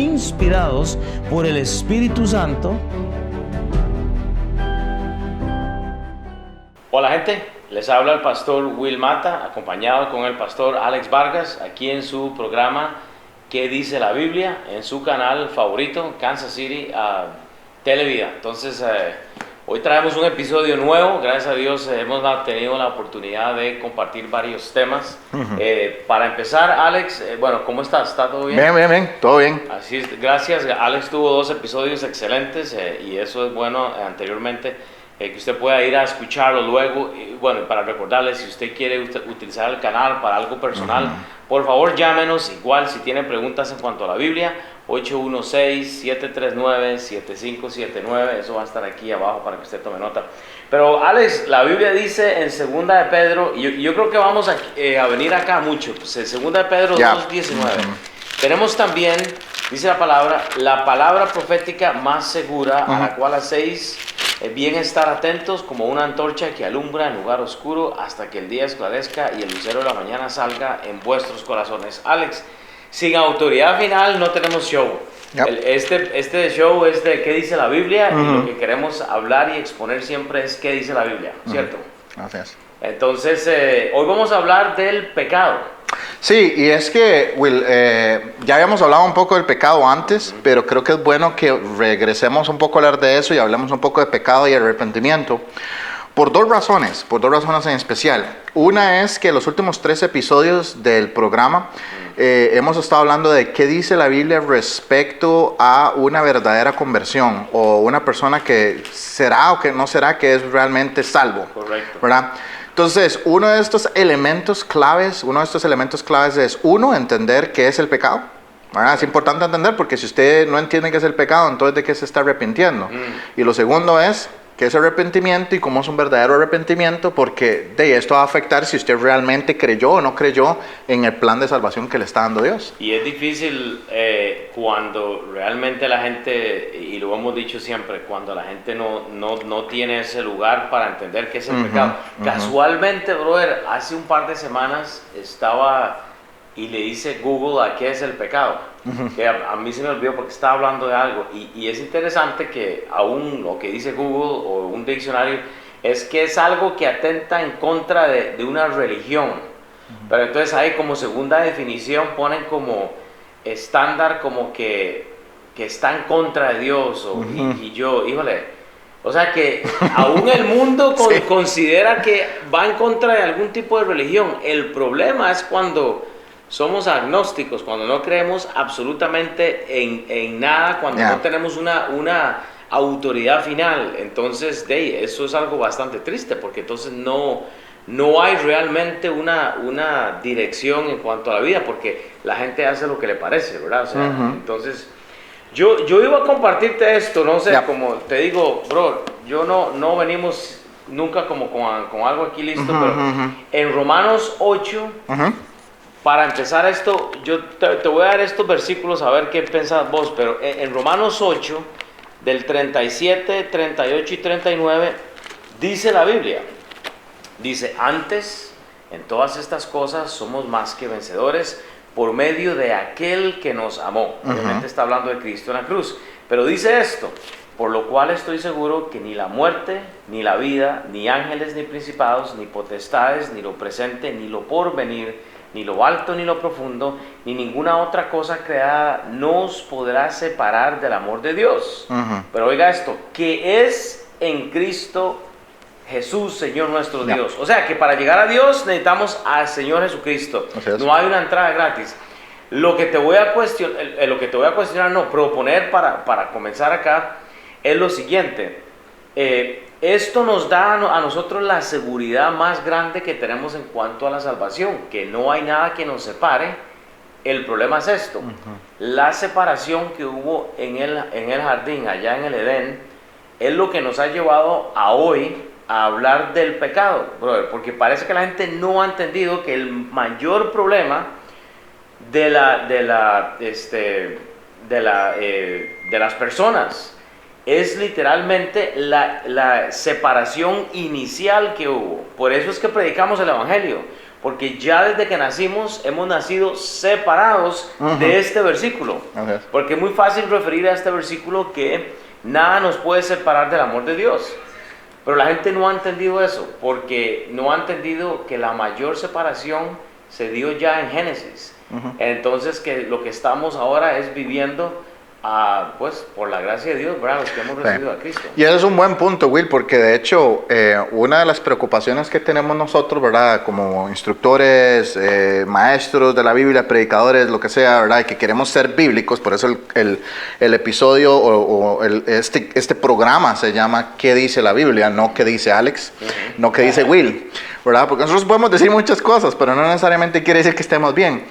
inspirados por el Espíritu Santo. Hola gente, les habla el pastor Will Mata, acompañado con el pastor Alex Vargas, aquí en su programa ¿Qué dice la Biblia?, en su canal favorito, Kansas City Televida. Entonces, hoy traemos un episodio nuevo. Gracias a Dios hemos tenido la oportunidad de compartir varios temas. Para empezar, Alex, bueno, ¿cómo estás? ¿Está todo bien? Bien, todo bien. Así es, gracias. Alex tuvo 2 episodios excelentes y eso es bueno anteriormente. Que usted pueda ir a escucharlo luego. Bueno, para recordarles, si usted quiere utilizar el canal para algo personal, por favor llámenos. Igual, si tiene preguntas en cuanto a la Biblia, 816-739-7579. Eso va a estar aquí abajo para que usted tome nota. Pero Alex, la Biblia dice en 2 de Pedro, y yo creo que vamos a venir acá mucho, pues en 2 de Pedro 2:19. Tenemos también, dice la palabra profética más segura, a la cual hacéis bien estar atentos como una antorcha que alumbra en lugar oscuro hasta que el día esclarezca y el lucero de la mañana salga en vuestros corazones. Alex, sin autoridad final no tenemos show. Este show es de qué dice la Biblia y lo que queremos hablar y exponer siempre es qué dice la Biblia, ¿cierto? Gracias. Entonces, hoy vamos a hablar del pecado. Sí, y es que, Will, ya habíamos hablado un poco del pecado antes, pero creo que es bueno que regresemos un poco a hablar de eso y hablemos un poco de pecado y arrepentimiento. Por dos razones en especial. Una es que los últimos 3 episodios del programa hemos estado hablando de qué dice la Biblia respecto a una verdadera conversión o una persona que será o que no será que es realmente salvo. Correcto. ¿Verdad? Entonces, uno de estos elementos claves es, uno, entender qué es el pecado. ¿Verdad? Es importante entender porque si usted no entiende qué es el pecado, entonces ¿de qué se está arrepintiendo? Y lo segundo es, ¿qué es arrepentimiento y cómo es un verdadero arrepentimiento? Porque de esto va a afectar si usted realmente creyó o no creyó en el plan de salvación que le está dando Dios. Y es difícil cuando realmente la gente, y lo hemos dicho siempre, cuando la gente no tiene ese lugar para entender qué es el pecado. Casualmente, brother, hace un par de semanas estaba y le hice Google a qué es el pecado. Que a mí se me olvidó porque estaba hablando de algo. Y es interesante que aún lo que dice Google o un diccionario es que es algo que atenta en contra de una religión. Pero entonces ahí como segunda definición ponen como estándar como que está en contra de Dios. Y yo, híjole, o sea que aún el mundo considera que va en contra de algún tipo de religión. El problema es cuando somos agnósticos, cuando no creemos absolutamente en nada, cuando no tenemos una autoridad final. Entonces, eso es algo bastante triste, porque entonces no hay realmente una dirección en cuanto a la vida, porque la gente hace lo que le parece, ¿verdad? O sea, entonces, yo iba a compartirte esto, no sé, como te digo, bro, yo no venimos nunca como con algo aquí listo, pero en Romanos 8... Para empezar esto, yo te voy a dar estos versículos a ver qué pensás vos, pero en Romanos 8, del 37, 38 y 39, dice la Biblia, dice, antes, en todas estas cosas somos más que vencedores por medio de aquel que nos amó. Obviamente está hablando de Cristo en la cruz, pero dice esto, por lo cual estoy seguro que ni la muerte, ni la vida, ni ángeles, ni principados, ni potestades, ni lo presente, ni lo porvenir, ni lo alto ni lo profundo, ni ninguna otra cosa creada nos podrá separar del amor de Dios. Pero oiga esto, que es en Cristo Jesús, Señor nuestro Dios. O sea, que para llegar a Dios necesitamos al Señor Jesucristo. No hay una entrada gratis. Lo que te voy a cuestionar, proponer para comenzar acá, es lo siguiente. Esto nos da a nosotros la seguridad más grande que tenemos en cuanto a la salvación, que no hay nada que nos separe. El problema es esto, la separación que hubo en el jardín, allá en el Edén, es lo que nos ha llevado a hoy a hablar del pecado, brother, porque parece que la gente no ha entendido que el mayor problema de las personas es literalmente la separación inicial que hubo. Por eso es que predicamos el Evangelio, porque ya desde que nacimos hemos nacido separados de este versículo. Okay. Porque es muy fácil referir a este versículo que nada nos puede separar del amor de Dios. Pero la gente no ha entendido eso, porque no ha entendido que la mayor separación se dio ya en Génesis. Entonces que lo que estamos ahora es viviendo pues por la gracia de Dios, ¿verdad? Los que hemos recibido a Cristo. Y eso es un buen punto, Will, porque de hecho una de las preocupaciones que tenemos nosotros, ¿verdad? Como instructores, maestros de la Biblia, predicadores, lo que sea, ¿verdad? Que queremos ser bíblicos, por eso el episodio este programa se llama ¿Qué dice la Biblia? No ¿Qué dice Alex? No ¿Qué dice Will? ¿Verdad? Porque nosotros podemos decir muchas cosas, pero no necesariamente quiere decir que estemos bien.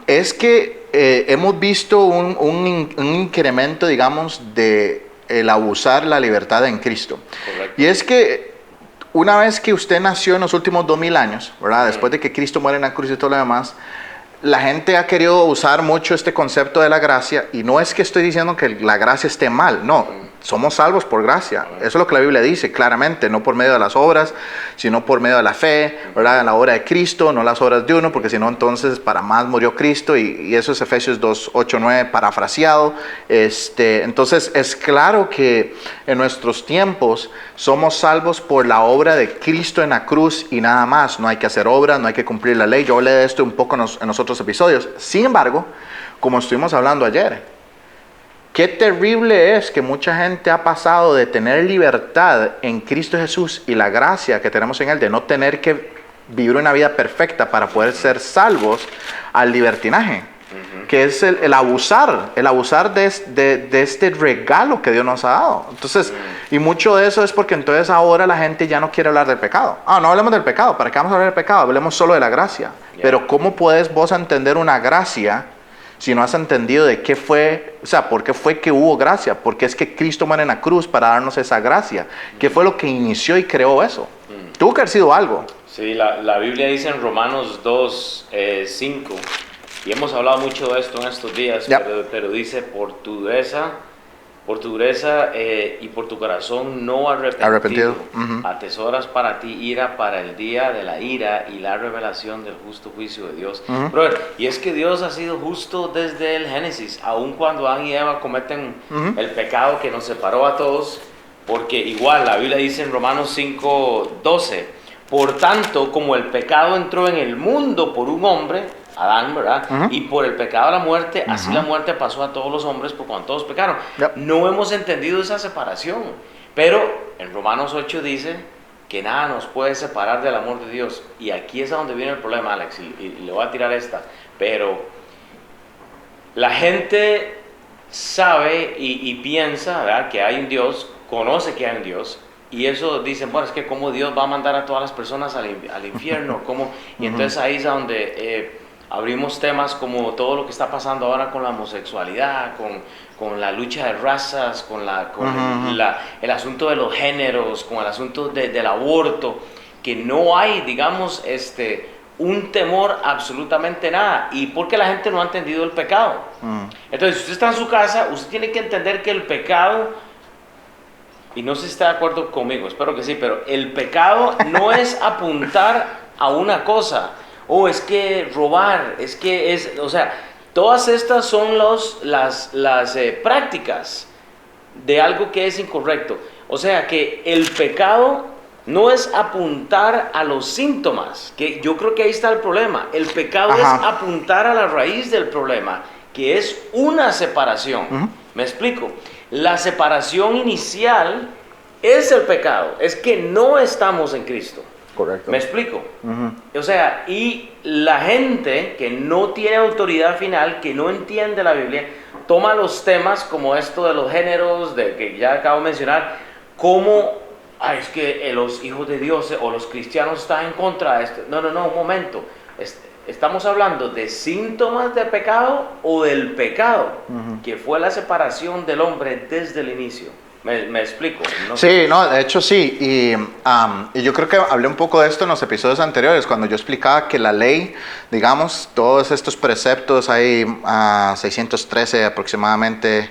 Es que hemos visto un incremento, digamos, de el abusar la libertad en Cristo. Correcto. Y es que una vez que usted nació en los últimos 2000 años, ¿verdad? Después de que Cristo muere en la cruz y todo lo demás, la gente ha querido usar mucho este concepto de la gracia, y no es que estoy diciendo que la gracia esté mal, no. Somos salvos por gracia. Eso es lo que la Biblia dice claramente, no por medio de las obras, sino por medio de la fe, ¿verdad? En la obra de Cristo, no las obras de uno, porque si no, entonces para más murió Cristo, y eso es Efesios 2, 8, 9, parafraseado. Entonces es claro que en nuestros tiempos somos salvos por la obra de Cristo en la cruz y nada más. No hay que hacer obras, no hay que cumplir la ley. Yo hablé de esto un poco en los otros episodios. Sin embargo, como estuvimos hablando ayer, qué terrible es que mucha gente ha pasado de tener libertad en Cristo Jesús y la gracia que tenemos en Él, de no tener que vivir una vida perfecta para poder ser salvos, al libertinaje, que es el abusar de este regalo que Dios nos ha dado. Entonces, y mucho de eso es porque entonces ahora la gente ya no quiere hablar del pecado. No hablemos del pecado, ¿para qué vamos a hablar del pecado? Hablemos solo de la gracia. Yeah. Pero ¿cómo puedes vos entender una gracia si no has entendido de qué fue, o sea, por qué fue que hubo gracia? Porque es que Cristo muere en la cruz para darnos esa gracia. ¿Qué fue lo que inició y creó eso? Tuvo que haber sido algo. Sí, la Biblia dice en Romanos 2, 5, y hemos hablado mucho de esto en estos días, Yep. pero dice, por tu dureza y por tu corazón no arrepentido, atesoras para ti ira para el día de la ira y la revelación del justo juicio de Dios. Brother, y es que Dios ha sido justo desde el Génesis, aun cuando Adán y Eva cometen el pecado que nos separó a todos, porque igual la Biblia dice en Romanos 5, 12, por tanto, como el pecado entró en el mundo por un hombre, Adán, ¿verdad? Y por el pecado la muerte, así la muerte pasó a todos los hombres por cuando todos pecaron. No hemos entendido esa separación. Pero en Romanos 8 dice que nada nos puede separar del amor de Dios. Y aquí es a donde viene el problema, Alex, y le voy a tirar esta. Pero la gente sabe y piensa, ¿verdad?, que hay un Dios, conoce que hay un Dios. Y eso dicen, bueno, es que cómo Dios va a mandar a todas las personas al infierno, ¿cómo? Y entonces ahí es donde abrimos temas como todo lo que está pasando ahora con la homosexualidad, con la lucha de razas, con el asunto de los géneros, con el asunto del aborto, que no hay, digamos, un temor absolutamente nada. Y porque la gente no ha entendido el pecado. Entonces, si usted está en su casa, usted tiene que entender que el pecado, y no sé si está de acuerdo conmigo, espero que sí, pero el pecado no es apuntar a una cosa. Es que robar, es que o sea, todas estas son las prácticas de algo que es incorrecto. O sea, que el pecado no es apuntar a los síntomas, que yo creo que ahí está el problema. El pecado es apuntar a la raíz del problema, que es una separación. ¿Me explico? La separación inicial es el pecado, es que no estamos en Cristo. Correcto. ¿Me explico? O sea, y la gente que no tiene autoridad final, que no entiende la Biblia, toma los temas como esto de los géneros, de que ya acabo de mencionar, como, es que los hijos de Dios o los cristianos están en contra de esto. No, un momento. ¿Estamos hablando de síntomas de pecado o del pecado? Que fue la separación del hombre desde el inicio. ¿Me explico? No sí, sé. no, de hecho sí, y yo creo que hablé un poco de esto en los episodios anteriores, cuando yo explicaba que la ley, digamos, todos estos preceptos, hay 613 aproximadamente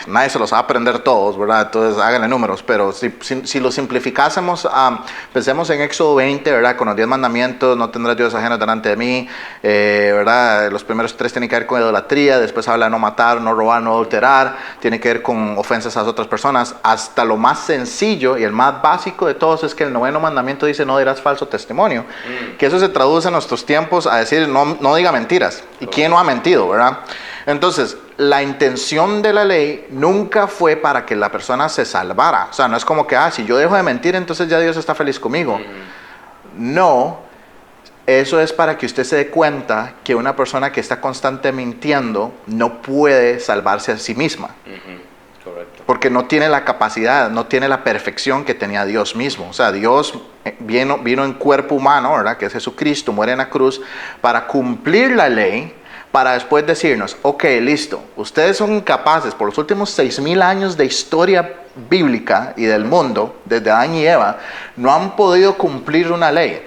nadie se los va a aprender todos, ¿verdad? Entonces háganle números, pero si lo simplificásemos, pensemos en Éxodo 20, ¿verdad? Con los 10 mandamientos, no tendrás dioses ajenos delante de mí, ¿verdad? Los primeros 3 tienen que ver con idolatría, después habla de no matar, no robar, no adulterar, tiene que ver con ofensas a las otras personas, hasta lo más sencillo y el más básico de todos es que el 9º mandamiento dice no dirás falso testimonio, que eso se traduce en nuestros tiempos a decir no diga mentiras, y quién no ha mentido, ¿verdad? Entonces, la intención de la ley nunca fue para que la persona se salvara. O sea, no es como que, si yo dejo de mentir, entonces ya Dios está feliz conmigo. No, eso es para que usted se dé cuenta que una persona que está constantemente mintiendo no puede salvarse a sí misma. Correcto. Porque no tiene la capacidad, no tiene la perfección que tenía Dios mismo. O sea, Dios vino en cuerpo humano, ¿verdad? Que es Jesucristo, muere en la cruz para cumplir la ley, para después decirnos, ok, listo, ustedes son incapaces por los últimos 6,000 años de historia bíblica y del mundo, desde Adán y Eva, no han podido cumplir una ley.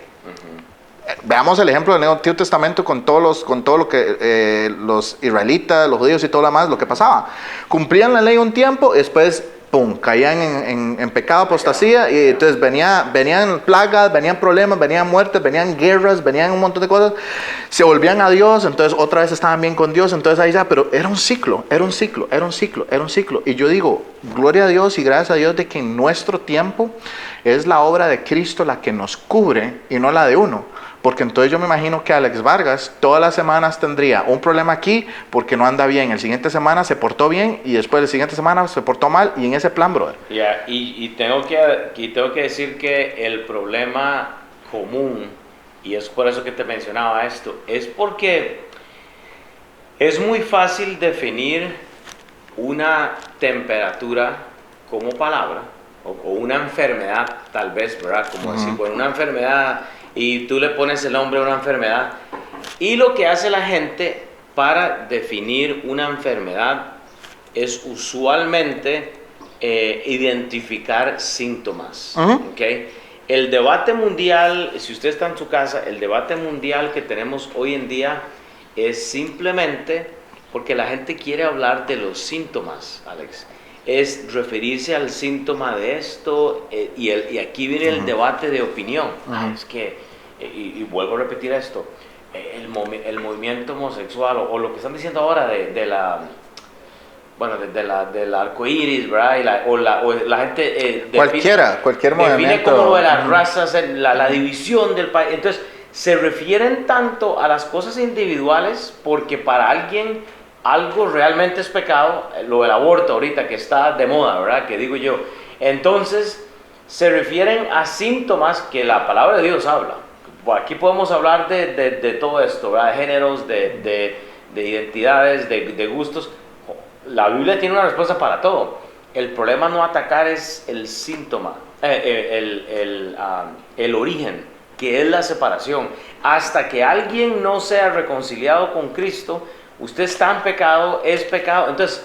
Veamos el ejemplo del Antiguo Testamento con todo lo que los israelitas, los judíos y todo lo demás, lo que pasaba. Cumplían la ley un tiempo, después pum, caían en pecado, apostasía, y entonces venían plagas, venían problemas, venían muertes, venían guerras, venían un montón de cosas, se volvían a Dios, entonces otra vez estaban bien con Dios, entonces ahí ya, pero era un ciclo, y yo digo, gloria a Dios y gracias a Dios de que en nuestro tiempo es la obra de Cristo la que nos cubre y no la de uno. Porque entonces yo me imagino que Alex Vargas todas las semanas tendría un problema aquí porque no anda bien. El siguiente semana se portó bien y después la siguiente semana se portó mal y en ese plan, brother. Y tengo que decir que el problema común, y es por eso que te mencionaba esto, es porque es muy fácil definir una temperatura como palabra o una enfermedad, tal vez, ¿verdad? Como decir, bueno, una enfermedad, y tú le pones el nombre a una enfermedad. Y lo que hace la gente para definir una enfermedad es usualmente identificar síntomas. ¿Okay? El debate mundial, si usted está en su casa, el debate mundial que tenemos hoy en día es simplemente porque la gente quiere hablar de los síntomas, Alex. Es referirse al síntoma de esto, y aquí viene el debate de opinión. Es que, y vuelvo a repetir esto, el movimiento homosexual o lo que están diciendo ahora del arco iris, ¿verdad? O la gente cualquier movimiento define como lo de las razas, la división del país. Entonces se refieren tanto a las cosas individuales porque para alguien algo realmente es pecado, lo del aborto ahorita que está de moda, ¿verdad? Que digo yo. Entonces se refieren a síntomas que la palabra de Dios habla. Aquí podemos hablar de todo esto, ¿verdad? De géneros, de identidades, de gustos. La Biblia tiene una respuesta para todo. El problema no atacar es el síntoma, el origen, que es la separación. Hasta que alguien no sea reconciliado con Cristo, usted está en pecado, es pecado. Entonces,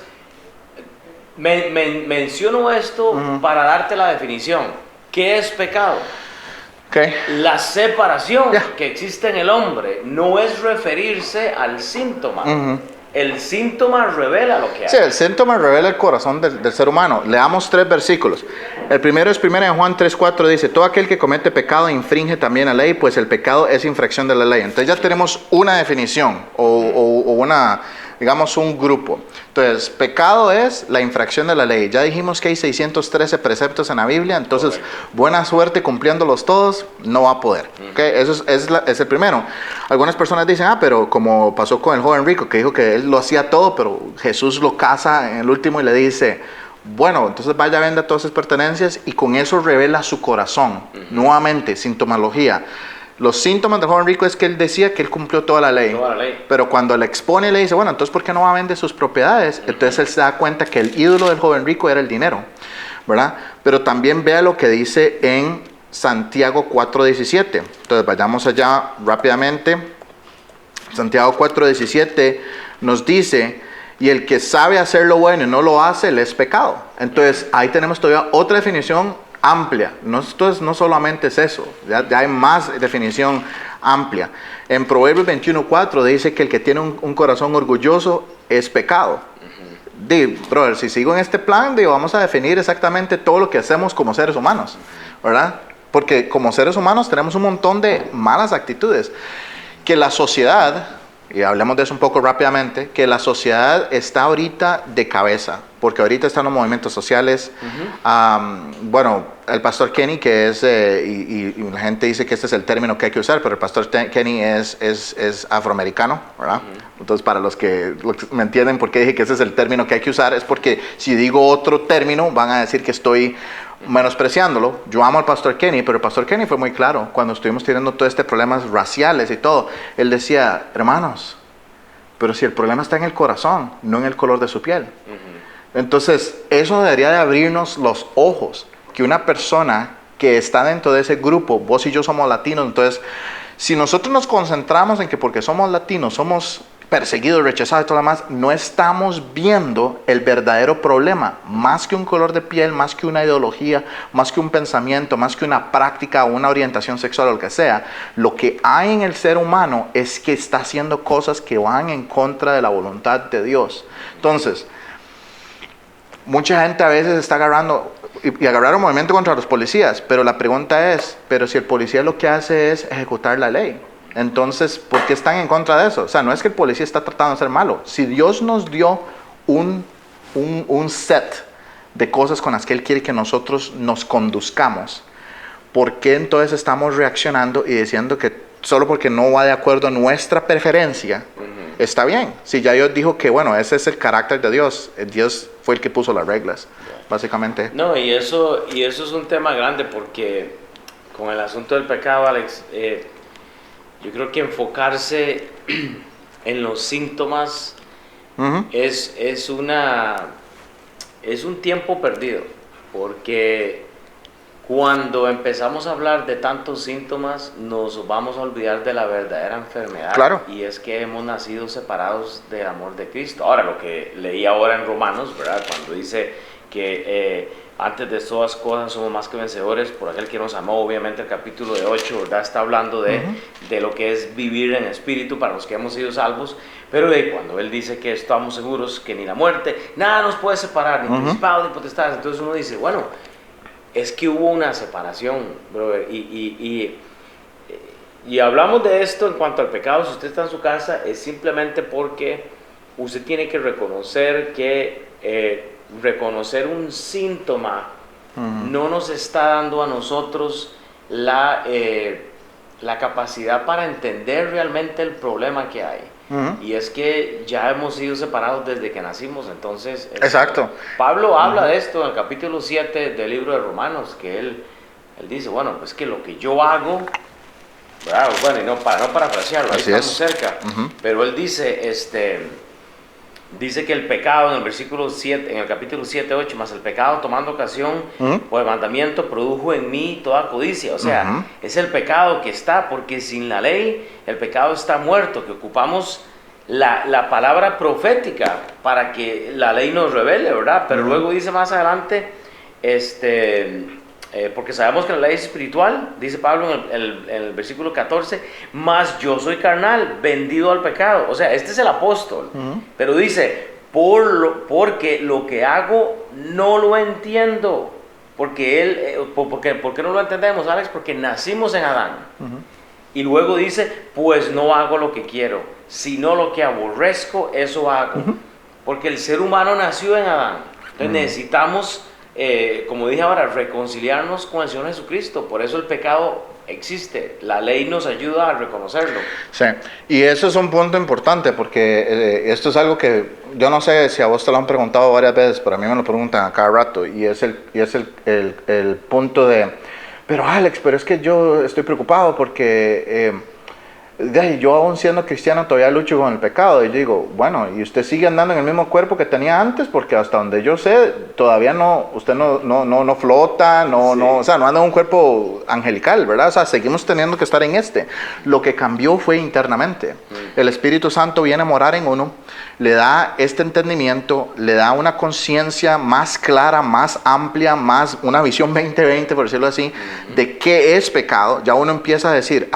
menciono esto para darte la definición. ¿Qué es pecado? Okay. La separación que existe en el hombre no es referirse al síntoma. El síntoma revela lo que hay. Sí, el síntoma revela el corazón del ser humano. Leamos 3 versículos. El primero es 1 Juan 3:4, dice, todo aquel que comete pecado infringe también la ley, pues el pecado es infracción de la ley. Entonces ya tenemos una definición o una, digamos, un grupo. Entonces, pecado es la infracción de la ley. Ya dijimos que hay 613 preceptos en la Biblia, entonces buena suerte cumpliéndolos todos, no va a poder. ¿Okay? Eso es el primero. Algunas personas dicen, pero como pasó con el joven rico, que dijo que él lo hacía todo, pero Jesús lo casa en el último y le dice, bueno, entonces vaya, venda todas sus pertenencias, y con eso revela su corazón. Nuevamente, sintomología. Los síntomas del joven rico es que él decía que él cumplió toda la ley. Pero cuando le expone y le dice, bueno, entonces ¿por qué no va a vender sus propiedades? Entonces él se da cuenta que el ídolo del joven rico era el dinero, ¿verdad? Pero también vea lo que dice en Santiago 4:17. Entonces vayamos allá rápidamente. Santiago 4:17 nos dice, y el que sabe hacer lo bueno y no lo hace, le es pecado. Entonces ahí tenemos todavía otra definición amplia. Entonces no solamente es eso, ya hay más definición amplia. En Proverbios 21:4 dice que el que tiene un corazón orgulloso es pecado. brother, si sigo en este plan, vamos a definir exactamente todo lo que hacemos como seres humanos, ¿verdad? Porque como seres humanos tenemos un montón de malas actitudes que la sociedad, y hablemos de eso un poco rápidamente, que la sociedad está ahorita de cabeza, porque ahorita están los movimientos sociales. Bueno, el pastor Kenny, que es, y la gente dice que este es el término que hay que usar, pero el pastor Kenny es afroamericano, ¿verdad? Entonces, para los que me entienden por qué dije que ese es el término que hay que usar, es porque si digo otro término, van a decir que estoy menospreciándolo. Yo amo al pastor Kenny, pero el pastor Kenny fue muy claro cuando estuvimos teniendo todo este problemas raciales y todo. Él decía, hermanos, pero si el problema está en el corazón, no en el color de su piel. Entonces, eso debería de abrirnos los ojos, que una persona que está dentro de ese grupo, vos y yo somos latinos, entonces, si nosotros nos concentramos en que porque somos latinos, somos perseguidos, rechazados y todo lo demás, no estamos viendo el verdadero problema, más que un color de piel, más que una ideología, más que un pensamiento, más que una práctica o una orientación sexual o lo que sea. Lo que hay en el ser humano es que está haciendo cosas que van en contra de la voluntad de Dios. Entonces, mucha gente a veces está agarrando y agarrar un movimiento contra los policías, pero la pregunta es, pero si el policía lo que hace es ejecutar la ley, entonces, ¿por qué están en contra de eso? O sea, no es que el policía está tratando de ser malo. Si Dios nos dio un set de cosas con las que Él quiere que nosotros nos conduzcamos, ¿por qué entonces estamos reaccionando y diciendo que solo porque no va de acuerdo a nuestra preferencia, está bien? Si ya Dios dijo que, bueno, ese es el carácter de Dios. Dios fue el que puso las reglas, básicamente. No, y eso es un tema grande porque con el asunto del pecado, Alex, yo creo que enfocarse en los síntomas es un tiempo perdido, porque cuando empezamos a hablar de tantos síntomas nos vamos a olvidar de la verdadera enfermedad. Claro. Y es que hemos nacido separados del amor de Cristo. Ahora, lo que leí ahora en Romanos, ¿verdad? Cuando dice que antes de todas cosas somos más que vencedores por aquel que nos amó. Obviamente el capítulo de 8, ¿verdad? Está hablando de lo que es vivir en espíritu para los que hemos sido salvos. Pero cuando él dice que estamos seguros que ni la muerte, nada nos puede separar, ni principados ni potestades, entonces uno dice, bueno, es que hubo una separación, brother. Y hablamos de esto en cuanto al pecado. Si usted está en su casa, es simplemente porque usted tiene que reconocer que reconocer un síntoma no nos está dando a nosotros la capacidad para entender realmente el problema que hay. Y es que ya hemos sido separados desde que nacimos. Entonces, exacto. Pablo habla de esto en el capítulo 7 del libro de Romanos, que él dice, bueno, pues que lo que yo hago, ¿verdad? Bueno, y no parafrasearlo, ahí estamos cerca, pero él dice, dice que el pecado en el versículo 7, en el capítulo 7, 8, más el pecado tomando ocasión por el mandamiento produjo en mí toda codicia. O sea, es el pecado que está, porque sin la ley el pecado está muerto, que ocupamos la palabra profética para que la ley nos revele, ¿verdad? Pero luego dice más adelante, porque sabemos que la ley es espiritual, dice Pablo en el versículo 14, mas yo soy carnal, vendido al pecado. O sea, este es el apóstol, pero dice, porque lo que hago no lo entiendo. ¿Por qué no lo entendemos, Alex? Porque nacimos en Adán. Y luego dice, pues no hago lo que quiero, sino lo que aborrezco, eso hago. Porque el ser humano nació en Adán. Entonces necesitamos, como dije ahora, reconciliarnos con el Señor Jesucristo. Por eso el pecado existe. La ley nos ayuda a reconocerlo. Sí, y eso es un punto importante, porque esto es algo que yo no sé si a vos te lo han preguntado varias veces, pero a mí me lo preguntan a cada rato, y es el punto de, pero Alex, pero es que yo estoy preocupado porque yo aún siendo cristiano todavía lucho con el pecado. Y yo digo, bueno, ¿y usted sigue andando en el mismo cuerpo que tenía antes? Porque hasta donde yo sé, todavía usted no flota, o sea, no anda en un cuerpo angelical, ¿verdad? O sea, seguimos teniendo que estar en Lo que cambió fue internamente. El Espíritu Santo viene a morar en uno, le da este entendimiento, le da una conciencia más clara, más amplia, más una visión 2020, por decirlo así, de qué es pecado. Ya uno empieza a decir,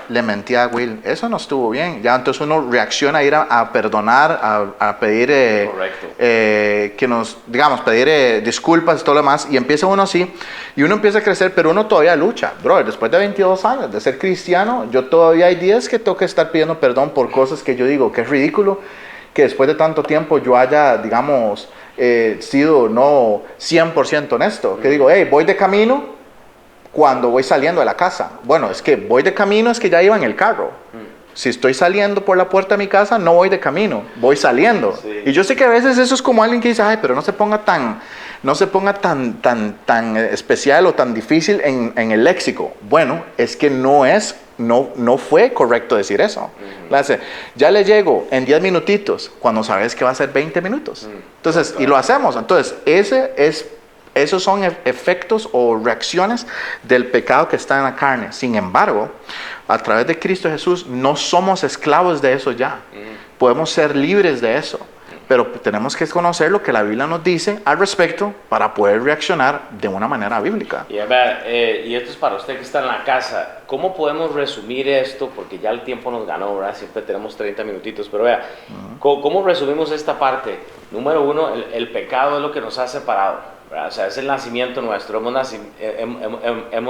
le mentí a Will, eso no estuvo bien. Ya entonces uno reacciona a ir a perdonar, a pedir, Correcto. que nos, digamos, pedir disculpas y todo lo demás, y empieza uno así, y uno empieza a crecer, pero uno todavía lucha. Bro, después de 22 años de ser cristiano, yo todavía hay días que tengo que estar pidiendo perdón por cosas que yo digo que es ridículo, que después de tanto tiempo yo haya, digamos, sido no 100% honesto, que digo, hey, voy de camino cuando voy saliendo de la casa. Bueno, es que voy de camino, es que ya iba en el carro. Si estoy saliendo por la puerta de mi casa, no voy de camino, voy saliendo. Sí. Y yo sé que a veces eso es como alguien que dice, ay, pero no se ponga tan especial o tan difícil en el léxico. Bueno, es que no fue correcto decir eso. Ya le llego en 10 minutitos, cuando sabes que va a ser 20 minutos. Entonces, y lo hacemos. Entonces, esos son efectos o reacciones del pecado que está en la carne. Sin embargo, a través de Cristo Jesús no somos esclavos de eso ya. Podemos ser libres de eso. Pero tenemos que conocer lo que la Biblia nos dice al respecto para poder reaccionar de una manera bíblica. Y a ver, y esto es para usted que está en la casa. ¿Cómo podemos resumir esto? Porque ya el tiempo nos ganó, ¿verdad? Siempre tenemos 30 minutitos. Pero vea, ¿cómo resumimos esta parte? Número uno, el pecado es lo que nos ha separado, ¿verdad? O sea, es el nacimiento nuestro. Hemos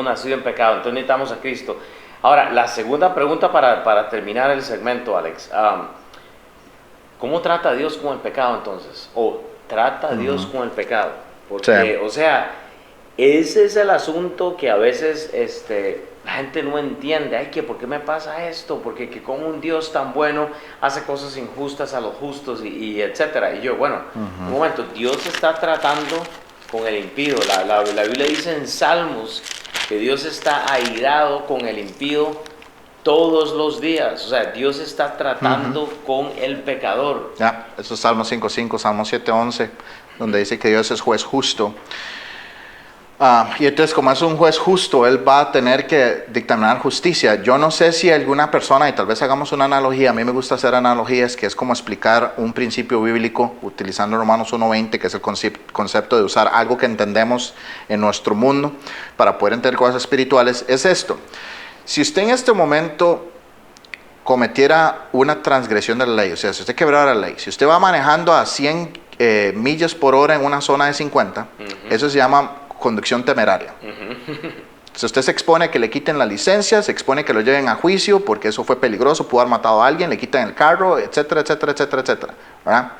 nacido en pecado, entonces necesitamos a Cristo. Ahora, la segunda pregunta para terminar el segmento, Alex. ¿Cómo trata Dios con el pecado entonces? ¿O trata Dios con el pecado? Porque, Sí. o sea, ese es el asunto que a veces la gente no entiende. Ay, ¿por qué me pasa esto? Porque que como un Dios tan bueno hace cosas injustas a los justos y etcétera. Y yo, bueno, un momento, Dios está tratando con el impío. La Biblia dice en Salmos que Dios está airado con el impío todos los días. O sea, Dios está tratando con el pecador. Ya, eso es Salmo 5:5, Salmo 7:11, donde dice que Dios es juez justo. Y entonces, como es un juez justo, Él va a tener que dictaminar justicia. Yo no sé si alguna persona, y tal vez hagamos una analogía, a mí me gusta hacer analogías, que es como explicar un principio bíblico utilizando Romanos 1:20, que es el concepto de usar algo que entendemos en nuestro mundo para poder entender cosas espirituales, es esto. Si usted en este momento cometiera una transgresión de la ley, o sea, si usted quebrara la ley, si usted va manejando a 100 millas por hora en una zona de 50, eso se llama conducción temeraria. Si usted se expone a que le quiten la licencia, se expone a que lo lleven a juicio porque eso fue peligroso, pudo haber matado a alguien, le quitan el carro, etcétera, etcétera, etcétera, etcétera, ¿verdad?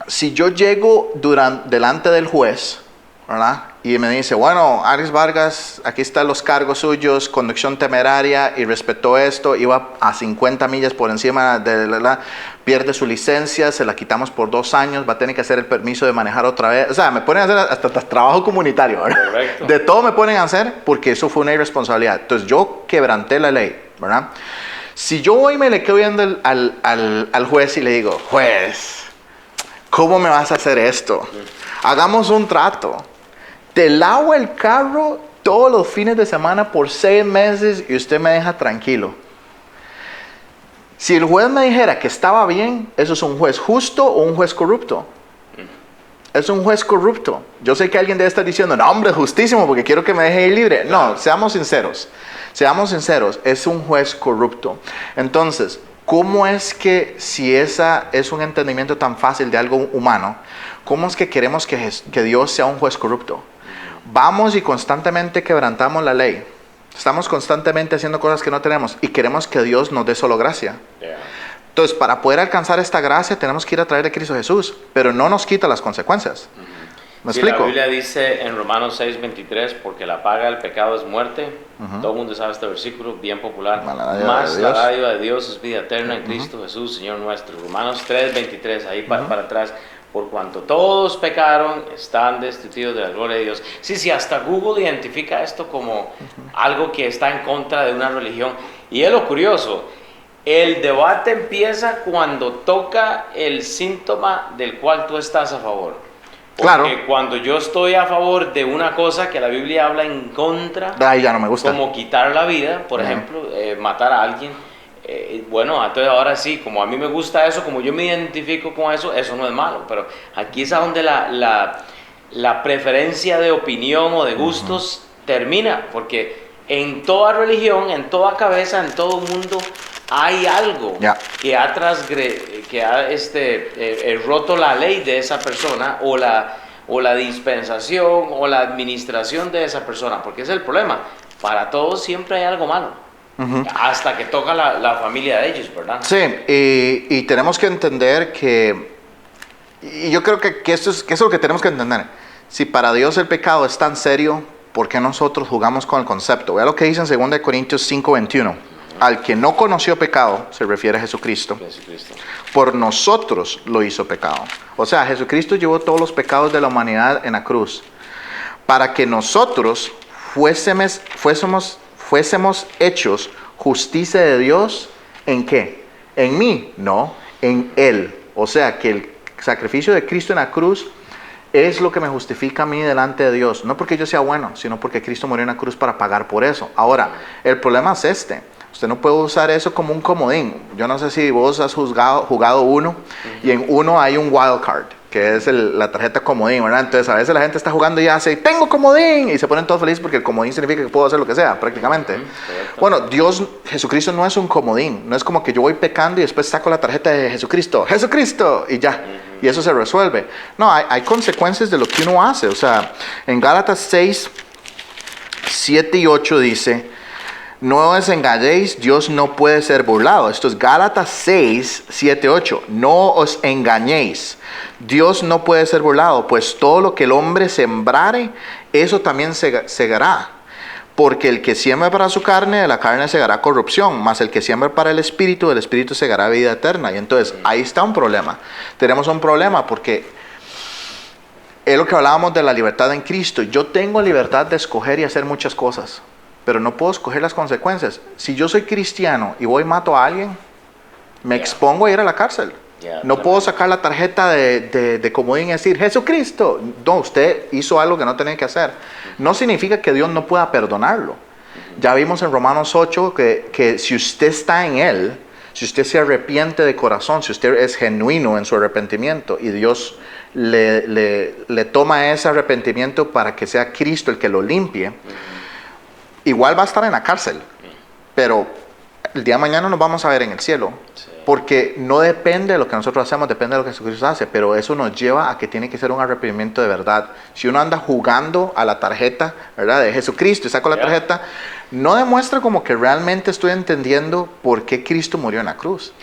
Si yo llego delante del juez, ¿verdad? Y me dice, bueno, Alex Vargas, aquí están los cargos suyos, conducción temeraria, y respetó esto, iba a 50 millas por encima pierde su licencia, se la quitamos por 2 años, va a tener que hacer el permiso de manejar otra vez. O sea, me ponen a hacer hasta trabajo comunitario, ¿verdad? Correcto. De todo me ponen a hacer porque eso fue una irresponsabilidad. Entonces yo quebranté la ley, ¿verdad? Si yo voy y me le quedo viendo al juez y le digo, juez, ¿cómo me vas a hacer esto? Hagamos un trato. Te lavo el carro todos los fines de semana por 6 meses y usted me deja tranquilo. Si el juez me dijera que estaba bien, ¿eso es un juez justo o un juez corrupto? Es un juez corrupto. Yo sé que alguien debe estar diciendo, no, hombre, justísimo porque quiero que me deje ir libre. No, seamos sinceros. Seamos sinceros, es un juez corrupto. Entonces, ¿cómo es que si esa es un entendimiento tan fácil de algo humano, cómo es que queremos que Dios sea un juez corrupto? Vamos y constantemente quebrantamos la ley. Estamos constantemente haciendo cosas que no tenemos y queremos que Dios nos dé solo gracia. Yeah. Entonces, para poder alcanzar esta gracia, tenemos que ir a través de Cristo Jesús, pero no nos quita las consecuencias. ¿Me Sí, explico? la Biblia dice en Romanos 6:23, porque la paga del pecado es muerte. Todo el mundo sabe este versículo, bien popular. Más la dádiva de Dios es vida eterna en Cristo Jesús, Señor nuestro. Romanos 3:23, ahí para atrás. Por cuanto todos pecaron, están destituidos de la gloria de Dios. Sí, hasta Google identifica esto como algo que está en contra de una religión. Y es lo curioso, el debate empieza cuando toca el síntoma del cual tú estás a favor. Porque Claro. cuando yo estoy a favor de una cosa que la Biblia habla en contra, Ay, ya no me gusta. como quitar la vida, por ejemplo, matar a alguien, bueno, entonces ahora sí, como a mí me gusta eso, como yo me identifico con eso, eso no es malo, pero aquí es a donde la preferencia de opinión o de gustos termina, porque en toda religión, en toda cabeza, en todo mundo, hay algo Ya. que ha, roto la ley de esa persona o la dispensación o la administración de esa persona, porque ese es el problema. Para todos siempre hay algo malo, hasta que toca la familia de ellos, ¿verdad? Sí, y tenemos que entender que, y yo creo que eso es lo que tenemos que entender. Si para Dios el pecado es tan serio, ¿por qué nosotros jugamos con el concepto? Vea lo que dice en 2 Corintios 5:21. Al que no conoció pecado, se refiere a Jesucristo, por nosotros lo hizo pecado. O sea, Jesucristo llevó todos los pecados de la humanidad en la cruz, para que nosotros fuésemos hechos justicia de Dios. ¿En qué? ¿En mí? No, en Él. O sea, que el sacrificio de Cristo en la cruz es lo que me justifica a mí delante de Dios. No porque yo sea bueno, sino porque Cristo murió en la cruz para pagar por eso. Ahora, el problema es este. Usted no puede usar eso como un comodín. Yo no sé si vos has jugado uno, y en uno hay un wild card, que es la tarjeta comodín, ¿verdad? Entonces a veces la gente está jugando y hace, tengo comodín, y se ponen todos felices porque el comodín significa que puedo hacer lo que sea, prácticamente. Bueno, Jesucristo no es un comodín. No es como que yo voy pecando y después saco la tarjeta de Jesucristo, y ya. Y eso se resuelve. No, hay consecuencias de lo que uno hace. O sea, en Gálatas 6, 7 y 8 dice, no os engañéis, Dios no puede ser burlado. Esto es Gálatas 6, 7, 8. No os engañéis, Dios no puede ser burlado, pues todo lo que el hombre sembrare, eso también segará. Porque el que siembra para su carne, de la carne segará corrupción, mas el que siembra para el espíritu, del espíritu segará vida eterna. Y entonces ahí está un problema. Tenemos un problema porque es lo que hablábamos de la libertad en Cristo. Yo tengo libertad de escoger y hacer muchas cosas, pero no puedo escoger las consecuencias. Si yo soy cristiano y voy y mato a alguien, me expongo a ir a la cárcel. No puedo sacar la tarjeta de comodín y decir, Jesucristo. No, usted hizo algo que no tenía que hacer. No significa que Dios no pueda perdonarlo. Ya vimos en Romanos 8 que si usted está en Él, si usted se arrepiente de corazón, si usted es genuino en su arrepentimiento y Dios le toma ese arrepentimiento para que sea Cristo el que lo limpie, igual va a estar en la cárcel, pero el día de mañana nos vamos a ver en el cielo. Porque no depende de lo que nosotros hacemos, depende de lo que Jesucristo hace, pero eso nos lleva a que tiene que ser un arrepentimiento de verdad. Si uno anda jugando a la tarjeta, ¿verdad?, de Jesucristo y saco la tarjeta, no demuestra como que realmente estoy entendiendo por qué Cristo murió en la cruz.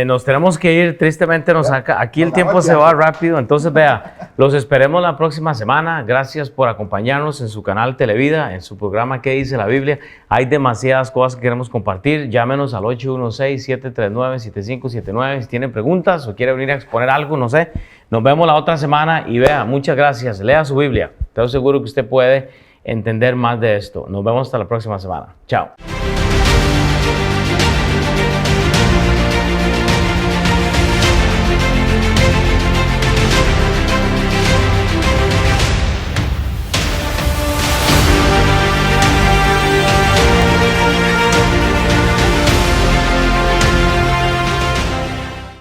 Nos tenemos que ir, tristemente nos saca. Aquí el tiempo se va rápido, entonces vea, los esperemos la próxima semana. Gracias por acompañarnos en su canal Televida, en su programa ¿Qué dice la Biblia? Hay demasiadas cosas que queremos compartir. Llámenos al 816-739-7579 si tienen preguntas o quiere venir a exponer algo, no sé. Nos vemos la otra semana y vea, muchas gracias. Lea su Biblia. Estoy seguro que usted puede entender más de esto. Nos vemos hasta la próxima semana. Chao.